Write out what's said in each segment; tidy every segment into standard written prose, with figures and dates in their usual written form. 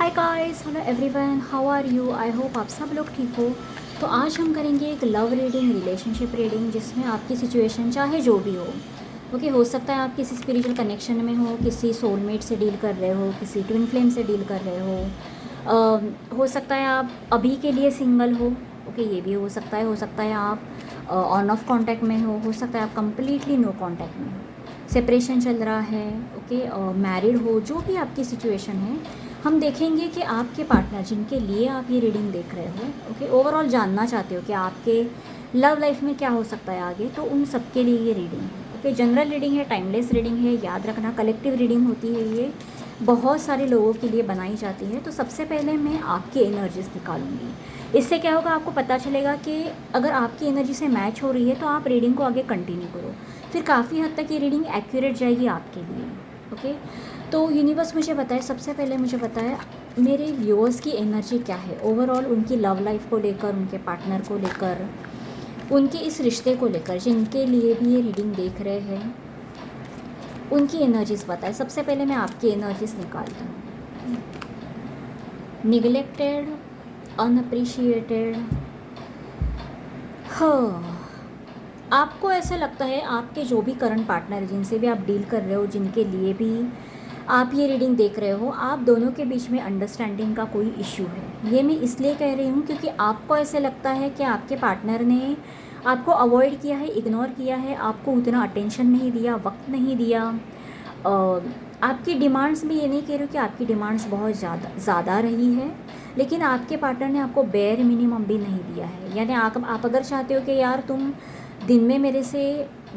Hi guys, hello everyone, how are you. I hope आप सब लोग ठीक हो। तो आज हम करेंगे एक लव रीडिंग, रिलेशनशिप रीडिंग, जिसमें आपकी सिचुएशन चाहे जो भी हो। ओके, हो सकता है आप किसी स्पिरिचुअल कनेक्शन में हो, किसी सोलमेट से डील कर रहे हो, किसी ट्विन फ्लेम से डील कर रहे हो सकता है आप अभी के लिए सिंगल हो। ओके, ये भी हो सकता है आप ऑन ऑफ कांटेक्ट में हो सकता है आप कंप्लीटली नो कांटेक्ट में हो, सेपरेशन चल रहा है। ओके, मैरिड हो, जो भी आपकी सिचुएशन है, हम देखेंगे कि आपके पार्टनर जिनके लिए आप ये रीडिंग देख रहे हो, ओके, ओवरऑल जानना चाहते हो कि आपके लव लाइफ में क्या हो सकता है आगे, तो उन सब के लिए ये रीडिंग है। ओके, जनरल रीडिंग है, टाइमलेस रीडिंग है, याद रखना कलेक्टिव रीडिंग होती है, ये बहुत सारे लोगों के लिए बनाई जाती है। तो सबसे पहले मैं आपकी एनर्जीज निकालूंगी। इससे क्या होगा, आपको पता चलेगा कि अगर आपकी एनर्जी से मैच हो रही है तो आप रीडिंग को आगे कंटिन्यू करो, फिर काफ़ी हद तक ये रीडिंग एक्यूरेट जाएगी आपके लिए। ओके, तो यूनिवर्स मुझे बताए, सबसे पहले मुझे बताए मेरे व्यूअर्स की एनर्जी क्या है ओवरऑल, उनकी लव लाइफ को लेकर, उनके पार्टनर को लेकर, उनके इस रिश्ते को लेकर, जिनके लिए भी ये रीडिंग देख रहे हैं, उनकी एनर्जीज बताए। सबसे पहले मैं आपकी एनर्जीज निकालती हूँ। निगलेक्टेड, अनअप्रिशिएटेड। हाँ, आपको ऐसा लगता है आपके जो भी करंट पार्टनर, जिनसे भी आप डील कर रहे हो, जिनके लिए भी आप ये रीडिंग देख रहे हो, आप दोनों के बीच में अंडरस्टैंडिंग का कोई इशू है। ये मैं इसलिए कह रही हूँ क्योंकि आपको ऐसे लगता है कि आपके पार्टनर ने आपको अवॉइड किया है, इग्नोर किया है, आपको उतना अटेंशन नहीं दिया, वक्त नहीं दिया। आपकी डिमांड्स में, ये नहीं कह रही हूँ कि आपकी डिमांड्स बहुत ज़्यादा रही है, लेकिन आपके पार्टनर ने आपको बेयर मिनिमम भी नहीं दिया है। यानी आप अगर चाहते हो कि यार तुम दिन में मेरे से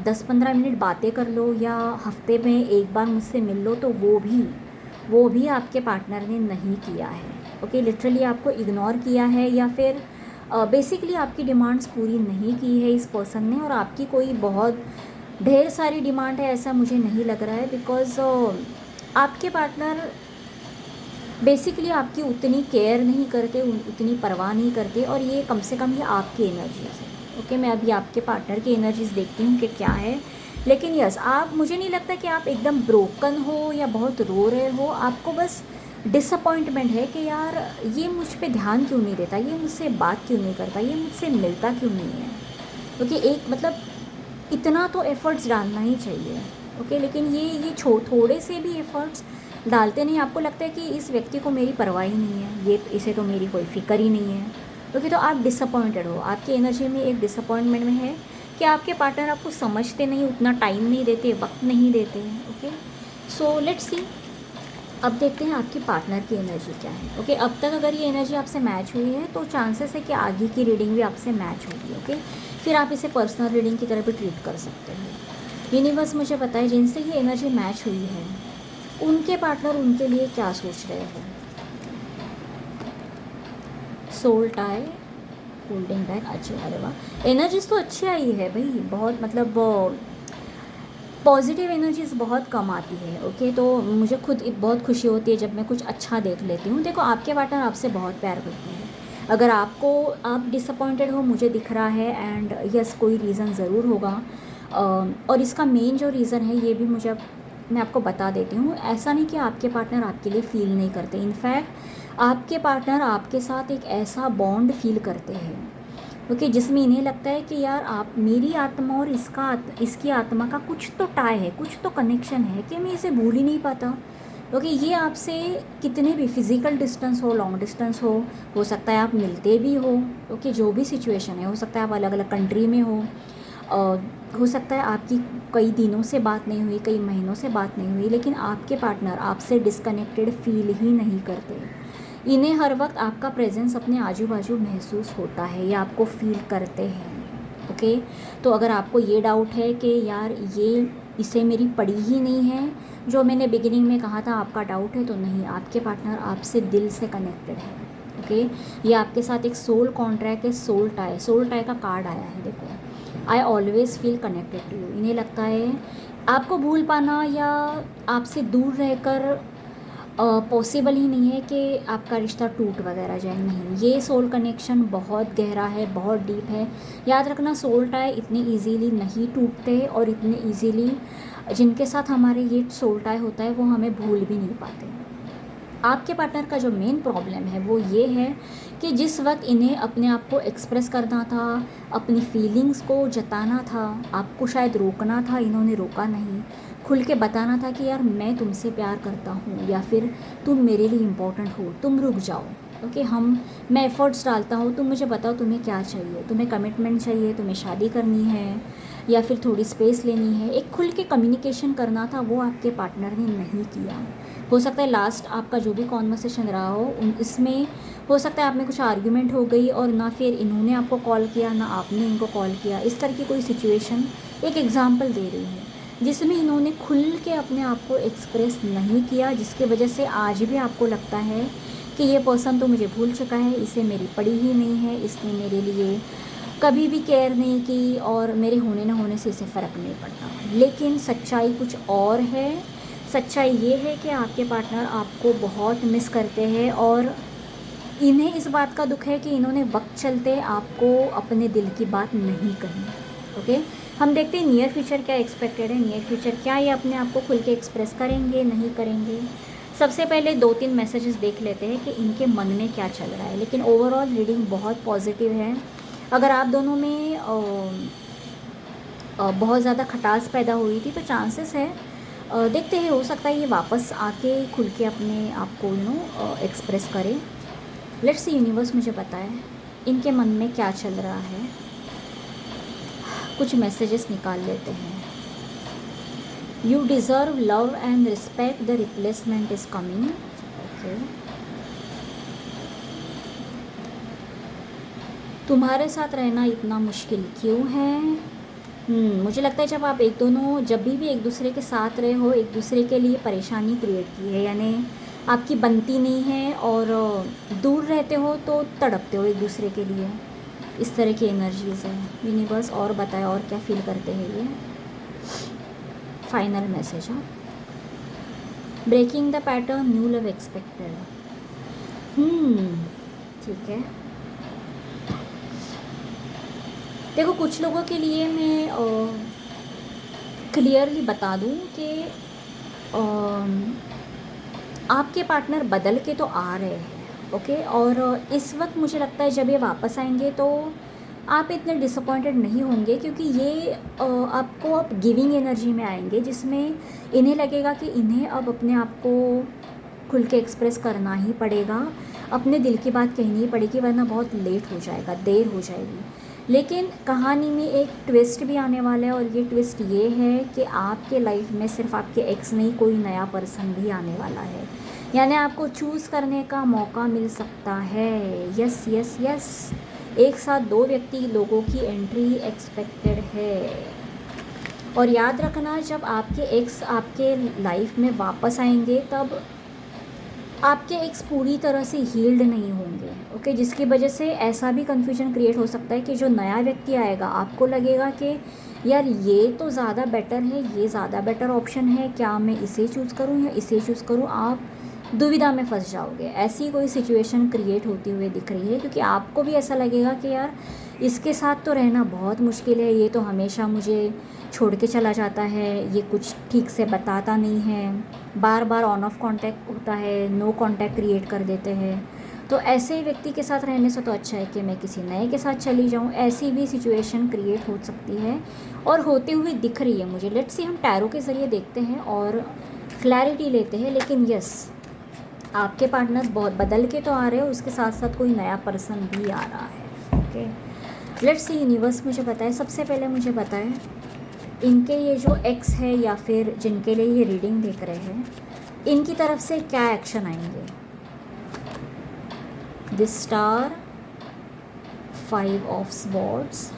10-15 मिनट बातें कर लो या हफ्ते में एक बार मुझसे मिल लो, तो वो भी आपके पार्टनर ने नहीं किया है। ओके, लिटरली आपको इग्नोर किया है, या फिर बेसिकली आपकी डिमांड्स पूरी नहीं की है इस पर्सन ने। और आपकी कोई बहुत ढेर सारी डिमांड है ऐसा मुझे नहीं लग रहा है, बिकॉज़ आपके पार्टनर बेसिकली आपकी उतनी केयर नहीं करते, उतनी परवाह नहीं करते, और ये कम से कम ये आपकी एनर्जीज है। ओके, मैं अभी आपके पार्टनर की एनर्जीज देखती हूँ कि क्या है। लेकिन यस, आप, मुझे नहीं लगता कि आप एकदम ब्रोकन हो या बहुत रो रहे हो। आपको बस डिसअपॉइंटमेंट है कि यार ये मुझ पे ध्यान क्यों नहीं देता, ये मुझसे बात क्यों नहीं करता, ये मुझसे मिलता क्यों नहीं है। क्योंकि एक मतलब इतना तो एफ़र्ट्स डालना ही चाहिए। ओके, लेकिन ये थोड़े से भी एफ़र्ट्स डालते नहीं। आपको लगता है कि इस व्यक्ति को मेरी परवाह ही नहीं है, ये इसे तो मेरी कोई फ़िक्र ही नहीं है। ओके, तो आप डिसअपॉइंटेड हो, आपकी एनर्जी में एक डिसअपॉइंटमेंट में है कि आपके पार्टनर आपको समझते नहीं, उतना टाइम नहीं देते, वक्त नहीं देते हैं। ओके, सो लेट्स सी, अब देखते हैं आपकी पार्टनर की एनर्जी क्या है। ओके, अब तक अगर ये एनर्जी आपसे मैच हुई है तो चांसेस है कि आगे की रीडिंग भी आपसे मैच होगी। ओके, फिर आप इसे पर्सनल रीडिंग की तरह भी ट्रीट कर सकते हो। यूनिवर्स मुझे बताए, जिनसे ये एनर्जी मैच हुई है, उनके पार्टनर उनके लिए क्या सोच रहे हैं। सोल टाई, होल्डिंग बैक, अच्छी, अरे वाह, एनर्जीज तो अच्छी आई है भाई, बहुत मतलब पॉजिटिव एनर्जीज़ बहुत कम आती है। ओके, तो मुझे खुद बहुत खुशी होती है जब मैं कुछ अच्छा देख लेती हूँ। देखो, आपके पार्टनर आपसे बहुत प्यार करते हैं। अगर आप डिसअपॉइंटेड हो, मुझे दिख रहा है, एंड यस, कोई रीज़न ज़रूर होगा। और इसका मेन जो रीज़न है, ये भी मैं आपको बता देती हूँ। ऐसा नहीं कि आपके पार्टनर आपके लिए फ़ील नहीं करते, इनफैक्ट आपके पार्टनर आपके साथ एक ऐसा बॉन्ड फील करते हैं, ओके, जिसमें इन्हें लगता है कि यार आप, मेरी आत्मा और इसकी आत्मा का कुछ तो टाई है, कुछ तो कनेक्शन है कि मैं इसे भूल ही नहीं पाता। ओके, ये आपसे कितने भी फिज़िकल डिस्टेंस हो, लॉन्ग डिस्टेंस हो सकता है आप मिलते भी हो। ओके, जो भी सिचुएशन है, हो सकता है आप अलग अलग कंट्री में हो सकता है आपकी कई दिनों से बात नहीं हुई, कई महीनों से बात नहीं हुई, लेकिन आपके पार्टनर आपसे डिस्कनेक्टेड फील ही नहीं करते। इन्हें हर वक्त आपका प्रेजेंस अपने आजू बाजू महसूस होता है, या आपको फील करते हैं। ओके, तो अगर आपको ये डाउट है कि यार ये इसे मेरी पड़ी ही नहीं है, जो मैंने बिगिनिंग में कहा था, आपका डाउट है, तो नहीं, आपके पार्टनर आपसे दिल से कनेक्टेड है। ओके, ये आपके साथ एक सोल कॉन्ट्रैक्ट है, सोल टाई का कार्ड आया है, देखो, I always feel connected to you. इन्हें लगता है आपको भूल पाना या आपसे दूर रहकर पॉसिबल ही नहीं है कि आपका रिश्ता टूट वगैरह जाए, नहीं, ये सोल कनेक्शन बहुत गहरा है, बहुत डीप है। याद रखना, सोल टाई इतने इजीली नहीं टूटते, और इतने इजीली जिनके साथ हमारे ये सोल टाई होता है वो हमें भूल भी नहीं पाते। आपके पार्टनर का जो मेन प्रॉब्लम है वो ये है कि जिस वक्त इन्हें अपने आप को एक्सप्रेस करना था, अपनी फीलिंग्स को जताना था, आपको शायद रोकना था, इन्होंने रोका नहीं। खुल के बताना था कि यार मैं तुमसे प्यार करता हूँ, या फिर तुम मेरे लिए इम्पोर्टेंट हो, तुम रुक जाओ, ओके, मैं एफ़र्ट्स डालता हूँ, तुम मुझे बताओ तुम्हें क्या चाहिए, तुम्हें कमिटमेंट चाहिए, तुम्हें शादी करनी है, या फिर थोड़ी स्पेस लेनी है। एक खुल के कम्युनिकेशन करना था, वो आपके पार्टनर ने नहीं किया। हो सकता है लास्ट आपका जो भी कॉन्वर्सेशन रहा हो इसमें हो सकता है आप में कुछ आर्ग्यूमेंट हो गई, और ना फिर इन्होंने आपको कॉल किया ना आपने इनको कॉल किया। इस तरह की कोई सिचुएशन एक एग्ज़ाम्पल दे रही है जिसमें इन्होंने खुल के अपने आप को एक्सप्रेस नहीं किया, जिसकी वजह से आज भी आपको लगता है कि ये पर्सन तो मुझे भूल चुका है, इसे मेरी पड़ी ही नहीं है, इसने मेरे लिए कभी भी केयर नहीं की, और मेरे होने ना होने से इसे फ़र्क नहीं पड़ता। लेकिन सच्चाई कुछ और है। सच्चाई ये है कि आपके पार्टनर आपको बहुत मिस करते हैं, और इन्हें इस बात का दुख है कि इन्होंने वक्त चलते आपको अपने दिल की बात नहीं कही। ओके, हम देखते हैं नियर फ्यूचर क्या एक्सपेक्टेड है। नियर फ्यूचर क्या ये अपने आप को खुल के एक्सप्रेस करेंगे, नहीं करेंगे। सबसे पहले 2-3 मैसेजेस देख लेते हैं कि इनके मन में क्या चल रहा है। लेकिन ओवरऑल रीडिंग बहुत पॉजिटिव है। अगर आप दोनों में बहुत ज़्यादा खटास पैदा हुई थी तो चांसेस है, देखते हैं, हो सकता है ये वापस आके खुल के अपने आप को एक्सप्रेस करें। लेट्स सी यूनिवर्स मुझे बताए इनके मन में क्या चल रहा है। कुछ मैसेजेस निकाल लेते हैं। You deserve love and respect, the replacement is coming. Okay, तुम्हारे साथ रहना इतना मुश्किल क्यों है? मुझे लगता है जब आप जब भी एक दूसरे के साथ रहे हो, एक दूसरे के लिए परेशानी क्रिएट की है, यानी आपकी बनती नहीं है और दूर रहते हो तो तड़पते हो एक दूसरे के लिए। इस तरह की एनर्जीज़ है यूनिवर्स। और बताए और क्या फील करते हैं ये। फाइनल मैसेज है breaking the pattern, new love expected. ठीक है, देखो कुछ लोगों के लिए मैं क्लियरली बता दूं कि आपके पार्टनर बदल के तो आ रहे हैं, ओके, और इस वक्त मुझे लगता है जब ये वापस आएंगे तो आप इतने डिसअपॉइंटेड नहीं होंगे, क्योंकि ये आपको अब गिविंग एनर्जी में आएंगे, जिसमें इन्हें लगेगा कि इन्हें अब अपने आप को खुल के एक्सप्रेस करना ही पड़ेगा, अपने दिल की बात कहनी ही पड़ेगी, वरना बहुत लेट हो जाएगा, देर हो जाएगी। लेकिन कहानी में एक ट्विस्ट भी आने वाला है, और ये ट्विस्ट ये है कि आपके लाइफ में सिर्फ आपके एक्स नहीं, कोई नया पर्सन भी आने वाला है, यानी आपको चूज़ करने का मौका मिल सकता है। यस यस यस, एक साथ 2 लोगों की एंट्री एक्सपेक्टेड है। और याद रखना, जब आपके एक्स आपके लाइफ में वापस आएंगे तब आपके एक्स पूरी तरह से हील्ड नहीं होंगे, ओके, जिसकी वजह से ऐसा भी कन्फ्यूजन क्रिएट हो सकता है कि जो नया व्यक्ति आएगा आपको लगेगा कि यार ये तो ज़्यादा बेटर है, ये ज़्यादा बेटर ऑप्शन है, क्या मैं इसे चूज़ करूँ या इसे चूज़ करूँ। आप दुविधा में फंस जाओगे। ऐसी कोई सिचुएशन क्रिएट होती हुई दिख रही है, क्योंकि आपको भी ऐसा लगेगा कि यार इसके साथ तो रहना बहुत मुश्किल है, ये तो हमेशा मुझे छोड़ के चला जाता है, ये कुछ ठीक से बताता नहीं है, बार बार ऑन ऑफ कांटेक्ट होता है, नो कांटेक्ट क्रिएट कर देते हैं। तो ऐसे व्यक्ति के साथ रहने से तो अच्छा है कि मैं किसी नए के साथ चली जाऊं। ऐसी भी सिचुएशन क्रिएट हो सकती है और होते हुए दिख रही है मुझे। लेट्स सी हम टैरो के ज़रिए देखते हैं और क्लैरिटी लेते हैं। लेकिन यस, आपके पार्टनर्स बहुत बदल के तो आ रहे हैं, उसके साथ साथ कोई नया पर्सन भी आ रहा है। ओके, लेट्स सी यूनिवर्स मुझे बताए। सबसे पहले मुझे बताएं इनके ये जो एक्स है या फिर जिनके लिए ये रीडिंग देख रहे हैं, इनकी तरफ से क्या एक्शन आएंगे। The star, 5 of swords.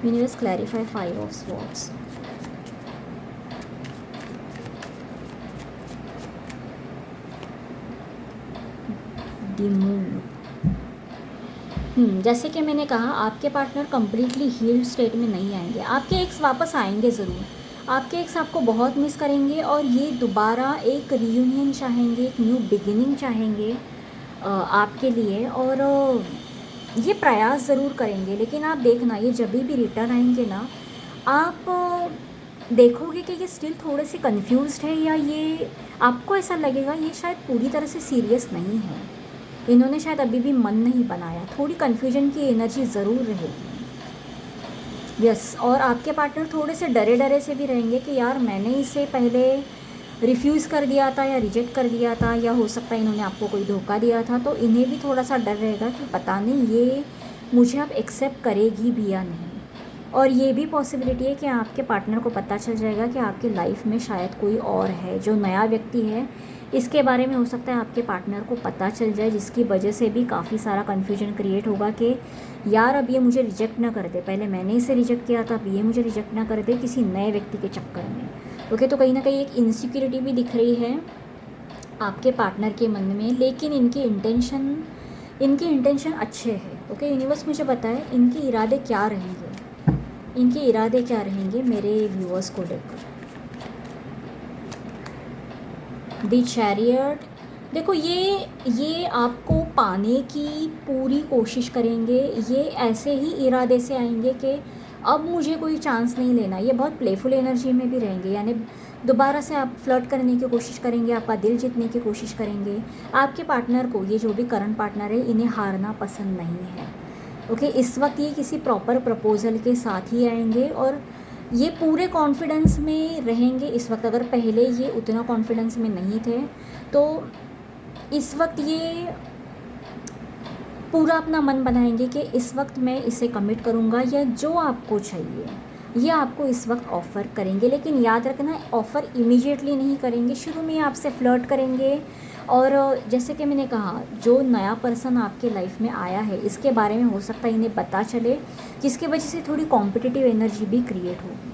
Universe clarify 5 of swords. The moon. जैसे कि मैंने कहा, आपके पार्टनर कम्प्लीटली हील्ड स्टेट में नहीं आएंगे। आपके एक्स वापस आएंगे ज़रूर, आपके एक्स आपको बहुत मिस करेंगे और ये दोबारा एक रीयूनियन चाहेंगे, एक न्यू बिगिनिंग चाहेंगे आपके लिए, और ये प्रयास ज़रूर करेंगे। लेकिन आप देखना, ये जब भी रिटर्न आएंगे ना, आप देखोगे कि ये स्टिल थोड़े से कंफ्यूज्ड है, या ये आपको ऐसा लगेगा ये शायद पूरी तरह से सीरियस नहीं है, इन्होंने शायद अभी भी मन नहीं बनाया, थोड़ी कन्फ्यूजन की एनर्जी ज़रूर रहेगी। यस, और आपके पार्टनर थोड़े से डरे डरे से भी रहेंगे कि यार मैंने इसे पहले रिफ्यूज़ कर दिया था या रिजेक्ट कर दिया था, या हो सकता है इन्होंने आपको कोई धोखा दिया था, तो इन्हें भी थोड़ा सा डर रहेगा कि पता नहीं ये मुझे अब एक्सेप्ट करेगी भी या नहीं। और ये भी पॉसिबिलिटी है कि आपके पार्टनर को पता चल जाएगा कि आपकी लाइफ में शायद कोई और है, जो नया व्यक्ति है इसके बारे में हो सकता है आपके पार्टनर को पता चल जाए, जिसकी वजह से भी काफ़ी सारा कन्फ्यूजन क्रिएट होगा कि यार अब ये मुझे रिजेक्ट ना कर दे, पहले मैंने इसे रिजेक्ट किया था, अब ये मुझे रिजेक्ट ना कर दे किसी नए व्यक्ति के चक्कर में। ओके, तो कहीं ना कहीं एक इनसिक्योरिटी भी दिख रही है आपके पार्टनर के मन में, लेकिन इनके इंटेंशन अच्छे हैं। ओके, यूनिवर्स मुझे बताए इनके इरादे क्या रहेंगे, इनके इरादे क्या रहेंगे मेरे व्यूअर्स को लेकर। द चैरियट, देखो ये आपको पाने की पूरी कोशिश करेंगे, ये ऐसे ही इरादे से आएंगे कि अब मुझे कोई चांस नहीं लेना, ये बहुत प्लेफुल एनर्जी में भी रहेंगे, यानी दोबारा से आप फ्लर्ट करने की कोशिश करेंगे, आपका दिल जीतने की कोशिश करेंगे। आपके पार्टनर को, ये जो भी करंट पार्टनर है, इन्हें हारना पसंद नहीं है। ओके, इस वक्त ये किसी प्रॉपर प्रपोजल के साथ ही आएंगे और ये पूरे कॉन्फिडेंस में रहेंगे इस वक्त। अगर पहले ये उतना कॉन्फिडेंस में नहीं थे तो इस वक्त ये पूरा अपना मन बनाएंगे कि इस वक्त मैं इसे कमिट करूँगा, या जो आपको चाहिए ये आपको इस वक्त ऑफ़र करेंगे। लेकिन याद रखना, ऑफ़र इमीडिएटली नहीं करेंगे, शुरू में आपसे फ्लर्ट करेंगे। और जैसे कि मैंने कहा, जो नया पर्सन आपके लाइफ में आया है इसके बारे में हो सकता है इन्हें पता चले, जिसकी वजह से थोड़ी कॉम्पिटिटिव एनर्जी भी क्रिएट होगी।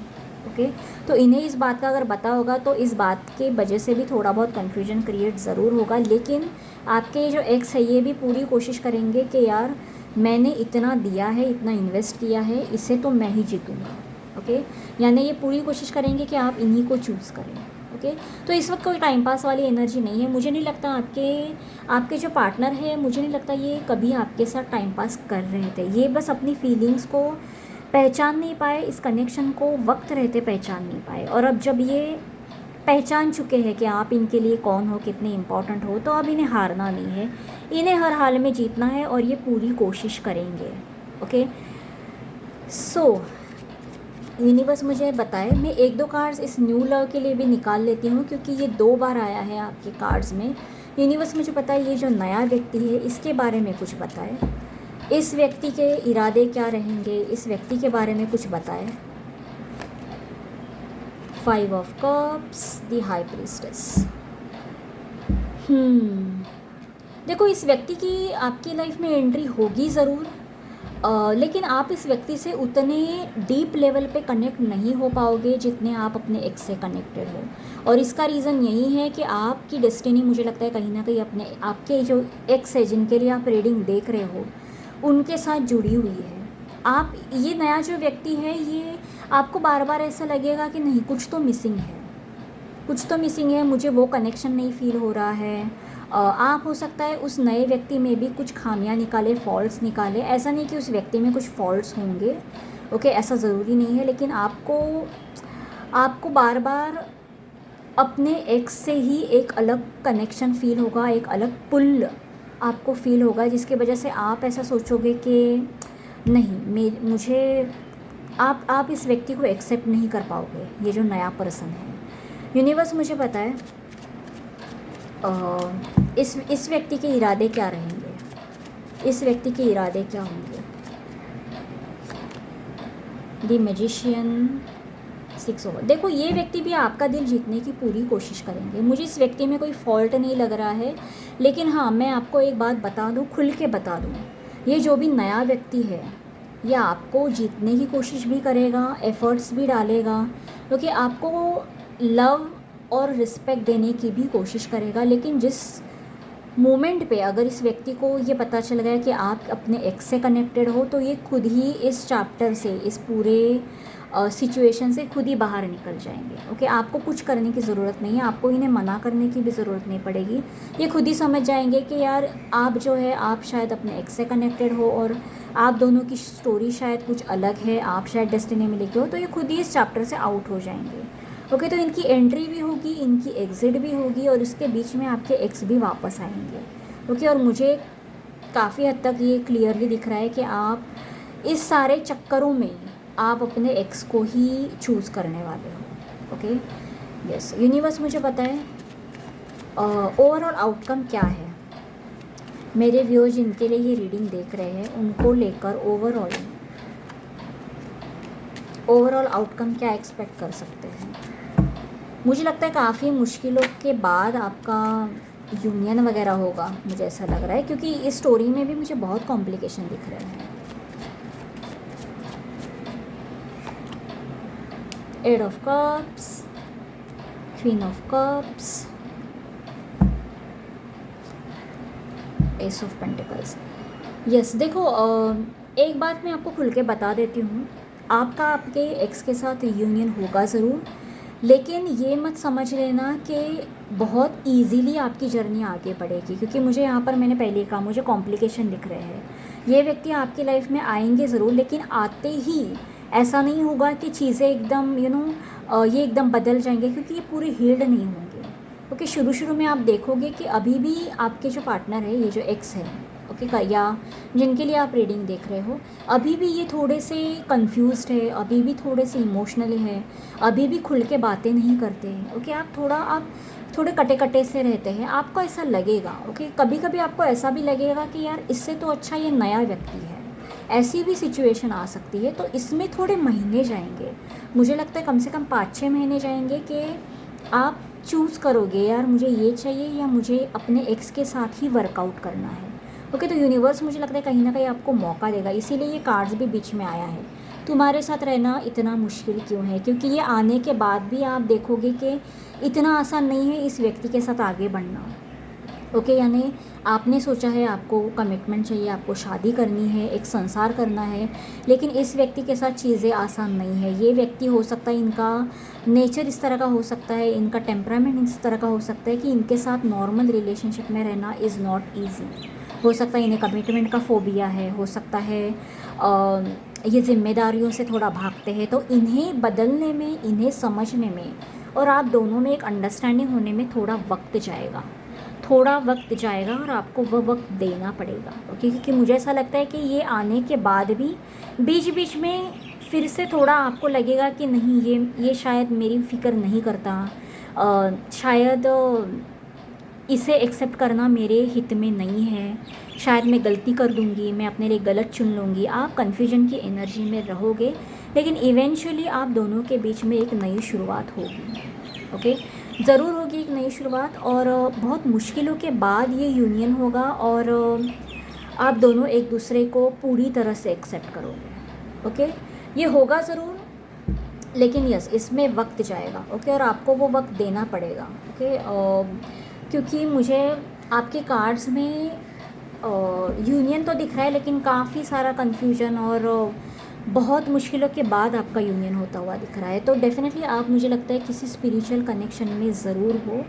ओके, तो इन्हें इस बात का अगर पता होगा तो इस बात के वजह से भी थोड़ा बहुत कन्फ्यूजन क्रिएट ज़रूर होगा। लेकिन आपके जो एक्स है ये भी पूरी कोशिश करेंगे कि यार मैंने इतना दिया है, इतना इन्वेस्ट किया है, इसे तो मैं ही जीतूँगा। ओके, यानी ये पूरी कोशिश करेंगे कि आप इन्हीं को चूज़ करें। ओके, तो इस वक्त कोई टाइम पास वाली एनर्जी नहीं है। मुझे नहीं लगता आपके जो पार्टनर है, मुझे नहीं लगता ये कभी आपके साथ टाइम पास कर रहे थे। ये बस अपनी फीलिंग्स को पहचान नहीं पाए, इस कनेक्शन को वक्त रहते पहचान नहीं पाए, और अब जब ये पहचान चुके हैं कि आप इनके लिए कौन हो, कितने इम्पोर्टेंट हो, तो अब इन्हें हारना नहीं है, इन्हें हर हाल में जीतना है और ये पूरी कोशिश करेंगे। ओके, सो यूनिवर्स मुझे बताए, मैं एक दो कार्ड्स इस न्यू लव के लिए भी निकाल लेती हूँ क्योंकि ये 2 बार आया है आपके कार्ड्स में। यूनिवर्स मुझे बताए ये जो नया व्यक्ति है इसके बारे में कुछ बताए, इस व्यक्ति के इरादे क्या रहेंगे, इस व्यक्ति के बारे में कुछ बताए। 5 of cups, the high priestess. देखो, इस व्यक्ति की आपकी लाइफ में एंट्री होगी ज़रूर, लेकिन आप इस व्यक्ति से उतने डीप लेवल पे कनेक्ट नहीं हो पाओगे जितने आप अपने एक्स से कनेक्टेड हो। और इसका रीज़न यही है कि आपकी डेस्टिनी, मुझे लगता है कहीं ना कहीं अपने आपके जो एक्स है जिनके लिए आप रीडिंग देख रहे हो उनके साथ जुड़ी हुई है। आप, ये नया जो व्यक्ति है, ये आपको बार बार ऐसा लगेगा कि नहीं कुछ तो मिसिंग है, कुछ तो मिसिंग है, मुझे वो कनेक्शन नहीं फील हो रहा है। आप हो सकता है उस नए व्यक्ति में भी कुछ खामियां निकाले, फॉल्ट्स निकाले। ऐसा नहीं कि उस व्यक्ति में कुछ फॉल्ट्स होंगे, ओके, ऐसा ज़रूरी नहीं है, लेकिन आपको बार बार अपने एक्स से ही एक अलग कनेक्शन फील होगा, एक अलग पुल आपको फील होगा, जिसकी वजह से आप ऐसा सोचोगे कि नहीं, मुझे आप इस व्यक्ति को एक्सेप्ट नहीं कर पाओगे, ये जो नया पर्सन है। यूनिवर्स मुझे बताए इस व्यक्ति के इरादे क्या रहेंगे, इस व्यक्ति के इरादे क्या होंगे। The magician, 6 over. देखो, ये व्यक्ति भी आपका दिल जीतने की पूरी कोशिश करेंगे। मुझे इस व्यक्ति में कोई फॉल्ट नहीं लग रहा है, लेकिन हाँ, मैं आपको एक बात बता दूँ, खुल के बता दूँ, ये जो भी नया व्यक्ति है ये आपको जीतने की कोशिश भी करेगा, एफ़र्ट्स भी डालेगा, क्योंकि आपको लव और रिस्पेक्ट देने की भी कोशिश करेगा। लेकिन जिस मोमेंट पे अगर इस व्यक्ति को ये पता चल गया कि आप अपने एक्स से कनेक्टेड हो, तो ये खुद ही इस चैप्टर से, इस पूरे सिचुएशन से खुद ही बाहर निकल जाएंगे। ओके, आपको कुछ करने की ज़रूरत नहीं है, आपको इन्हें मना करने की भी ज़रूरत नहीं पड़ेगी। ये खुद ही समझ जाएंगे कि यार आप जो है आप शायद अपने एक्स से कनेक्टेड हो और आप दोनों की स्टोरी शायद कुछ अलग है, आप शायद डेस्टिनी में लिखे हो, तो ये खुद ही इस चैप्टर से आउट हो जाएंगे। ओके, तो इनकी एंट्री भी होगी, इनकी एग्ज़िट भी होगी और इसके बीच में आपके एक्स भी वापस आएंगे। ओके, और मुझे काफ़ी हद तक ये क्लियरली दिख रहा है कि आप इस सारे चक्करों में आप अपने एक्स को ही चूज़ करने वाले हो। ओके, यस, यूनिवर्स मुझे बताएं ओवरऑल आउटकम क्या है। मेरे व्यूअर्स जिनके लिए ये रीडिंग देख रहे हैं उनको लेकर ओवरऑल आउटकम क्या एक्सपेक्ट कर सकते हैं। मुझे लगता है काफ़ी मुश्किलों के बाद आपका यूनियन वगैरह होगा, मुझे ऐसा लग रहा है, क्योंकि इस स्टोरी में भी मुझे बहुत कॉम्प्लिकेशन दिख रहे हैं। Eight of cups, queen of cups, ace of pentacles. Yes, देखो एक बात मैं आपको खुल के बता देती हूँ, आपका आपके एक्स के साथ यूनियन होगा ज़रूर, लेकिन ये मत समझ लेना कि बहुत इजीली आपकी जर्नी आगे बढ़ेगी, क्योंकि मुझे यहाँ पर मैंने पहले ही कहा मुझे कॉम्प्लिकेशन दिख रहे हैं। ये व्यक्ति आपकी लाइफ में आएंगे ज़रूर, लेकिन आते ही ऐसा नहीं होगा कि चीज़ें एकदम ये एकदम बदल जाएंगे, क्योंकि ये पूरे हील्ड नहीं होंगे। ओके, शुरू में आप देखोगे कि अभी भी आपके जो पार्टनर है, ये जो एक्स है, ओके का, या जिनके लिए आप रीडिंग देख रहे हो, अभी भी ये थोड़े से कंफ्यूज्ड है, अभी भी थोड़े से इमोशनली है, अभी भी खुल के बातें नहीं करते हैं। ओके, आप थोड़े कटे कटे से रहते हैं, आपको ऐसा लगेगा। ओके, कभी कभी आपको ऐसा भी लगेगा कि यार इससे तो अच्छा ये नया व्यक्ति है, ऐसी भी सिचुएशन आ सकती है। तो इसमें थोड़े महीने जाएंगे, मुझे लगता है कम से कम 5-6 महीने जाएंगे कि आप चूज़ करोगे यार मुझे ये चाहिए या मुझे अपने एक्स के साथ ही वर्कआउट करना है। ओके, तो यूनिवर्स मुझे लगता है कहीं ना कहीं आपको मौका देगा, इसीलिए ये कार्ड्स भी बीच में आया है। तुम्हारे साथ रहना इतना मुश्किल क्यों है, क्योंकि ये आने के बाद भी आप देखोगे कि इतना आसान नहीं है इस व्यक्ति के साथ आगे बढ़ना। ओके, यानी आपने सोचा है आपको कमिटमेंट चाहिए, आपको शादी करनी है, एक संसार करना है, लेकिन इस व्यक्ति के साथ चीज़ें आसान नहीं है। ये व्यक्ति हो सकता है, इनका नेचर इस तरह का हो सकता है, इनका टेम्परामेंट इस तरह का हो सकता है कि इनके साथ नॉर्मल रिलेशनशिप में रहना इज़ नॉट ईजी। हो सकता है इन्हें कमिटमेंट का फोबिया है, हो सकता है ये जिम्मेदारियों से थोड़ा भागते हैं। तो इन्हें बदलने में, इन्हें समझने में और आप दोनों में एक अंडरस्टैंडिंग होने में थोड़ा वक्त जाएगा और आपको वह वक्त देना पड़ेगा। ओके, क्योंकि मुझे ऐसा लगता है कि ये आने के बाद भी बीच बीच में फिर से थोड़ा आपको लगेगा कि नहीं, ये शायद मेरी फ़िक्र नहीं करता, शायद इसे एक्सेप्ट करना मेरे हित में नहीं है, शायद मैं गलती कर दूंगी, मैं अपने लिए गलत चुन लूँगी। आप कन्फ्यूजन की एनर्जी में रहोगे, लेकिन इवेंचुअली आप दोनों के बीच में एक नई शुरुआत होगी। ओके, ज़रूर होगी एक नई शुरुआत, और बहुत मुश्किलों के बाद ये यूनियन होगा और आप दोनों एक दूसरे को पूरी तरह से एक्सेप्ट करोगे। ओके, ये होगा ज़रूर, लेकिन यस, इसमें वक्त जाएगा। ओके, और आपको वो वक्त देना पड़ेगा। ओके, क्योंकि मुझे आपके कार्ड्स में यूनियन तो दिख रहा है, लेकिन काफ़ी सारा कन्फ्यूजन और बहुत मुश्किलों के बाद आपका यूनियन होता हुआ दिख रहा है। तो डेफिनेटली आप, मुझे लगता है किसी स्पिरिचुअल कनेक्शन में ज़रूर हो,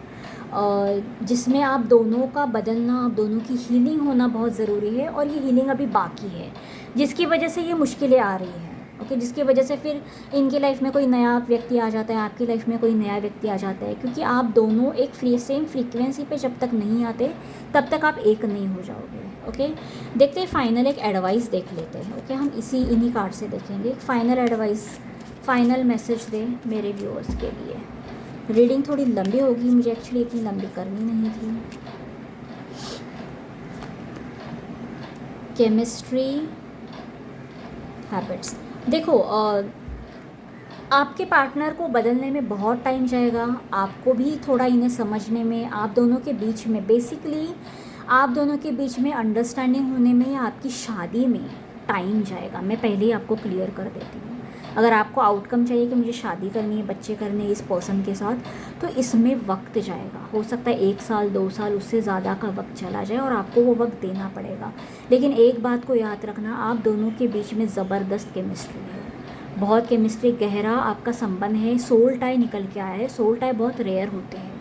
जिसमें आप दोनों का बदलना, आप दोनों की हीलिंग होना बहुत ज़रूरी है। और ये हीलिंग अभी बाकी है, जिसकी वजह से ये मुश्किलें आ रही हैं। ओके, जिसकी वजह से फिर इनकी लाइफ में कोई नया व्यक्ति आ जाता है, आपकी लाइफ में कोई नया व्यक्ति आ जाता है, क्योंकि आप दोनों एक सेम फ्रीक्वेंसी पे जब तक नहीं आते तब तक आप एक नहीं हो जाओगे। ओके, देखते हैं फाइनल एक एडवाइस देख लेते हैं। ओके, हम इन्हीं कार्ड से देखेंगे एक फाइनल एडवाइस, फाइनल मैसेज दे मेरे व्यूअर्स के लिए। रीडिंग थोड़ी लंबी होगी, मुझे एक्चुअली इतनी लंबी करनी नहीं थी। Chemistry, habits. देखो, आपके पार्टनर को बदलने में बहुत टाइम जाएगा, आपको भी थोड़ा इन्हें समझने में, आप दोनों के बीच में बेसिकली आप दोनों के बीच में अंडरस्टैंडिंग होने में या आपकी शादी में टाइम जाएगा। मैं पहले ही आपको क्लियर कर देती हूँ। अगर आपको आउटकम चाहिए कि मुझे शादी करनी है, बच्चे करने हैं इस पर्सन के साथ, तो इसमें वक्त जाएगा। हो सकता है 1 साल 2 साल उससे ज़्यादा का वक्त चला जाए और आपको वो वक्त देना पड़ेगा। लेकिन एक बात को याद रखना, आप दोनों के बीच में ज़बरदस्त केमिस्ट्री है, बहुत केमिस्ट्री गहरा आपका संबंध है, सोल टाई निकल के आया है। सोल टाई बहुत रेयर होते हैं,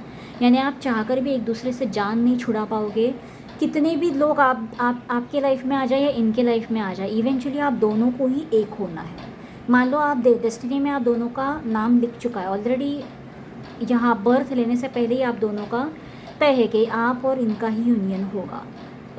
यानी आप चाहकर भी एक दूसरे से जान नहीं छुड़ा पाओगे। कितने भी लोग आपके लाइफ में आ जाए या इनके लाइफ में आ जाए, इवेंचुअली आप दोनों को ही एक होना है। मान लो आप डेस्टिनी में आप दोनों का नाम लिख चुका है ऑलरेडी, यहाँ बर्थ लेने से पहले ही आप दोनों का तय है कि आप और इनका ही यूनियन होगा।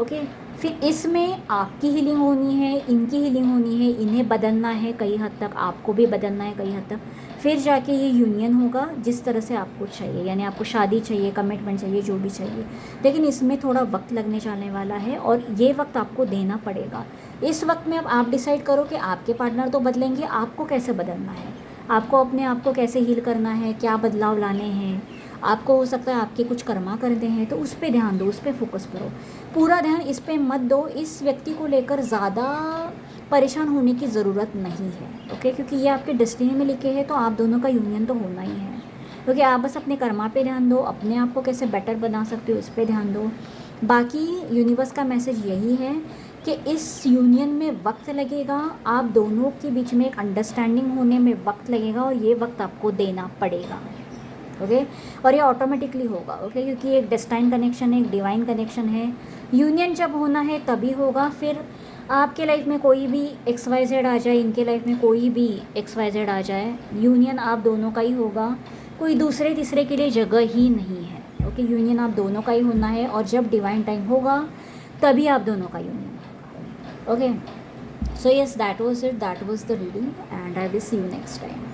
ओके, फिर इसमें आपकी हीलिंग होनी है, इनकी हीलिंग होनी है, इन्हें बदलना है कई हद तक, आपको भी बदलना है कई हद तक, फिर जाके ये यूनियन होगा जिस तरह से आपको चाहिए। यानी आपको शादी चाहिए, कमिटमेंट चाहिए, जो भी चाहिए, लेकिन इसमें थोड़ा वक्त लगने जाने वाला है और ये वक्त आपको देना पड़ेगा। इस वक्त में अब आप डिसाइड करो कि आपके पार्टनर तो बदलेंगे, आपको कैसे बदलना है, आपको अपने आप को कैसे हील करना है, क्या बदलाव लाने हैं। आपको हो सकता है आपके कुछ कर्मा करते हैं, तो उस पर ध्यान दो, उस पर फोकस करो। पूरा ध्यान इस पे मत दो, इस व्यक्ति को लेकर ज़्यादा परेशान होने की ज़रूरत नहीं है। ओके, क्योंकि ये आपके डेस्टिनी में लिखे हैं, तो आप दोनों का यूनियन तो होना ही है। क्योंकि आप बस अपने कर्मा पे ध्यान दो, अपने आप को कैसे बेटर बना सकते हो इस पर ध्यान दो। बाकी यूनिवर्स का मैसेज यही है कि इस यूनियन में वक्त लगेगा, आप दोनों के बीच में एक अंडरस्टैंडिंग होने में वक्त लगेगा और ये वक्त आपको देना पड़ेगा। ओके, और ये ऑटोमेटिकली होगा। ओके, क्योंकि एक डेस्टाइन कनेक्शन है, एक डिवाइन कनेक्शन है। यूनियन जब होना है तभी होगा। फिर आपके लाइफ में कोई भी XYZ आ जाए, इनके लाइफ में कोई भी XYZ आ जाए, यूनियन आप दोनों का ही होगा। कोई दूसरे तीसरे के लिए जगह ही नहीं है। ओके, यूनियन आप दोनों का ही होना है और जब डिवाइन टाइम होगा तभी आप दोनों का यूनियन होगा। Okay, so yes, that was it, that was the reading and I will see you next time.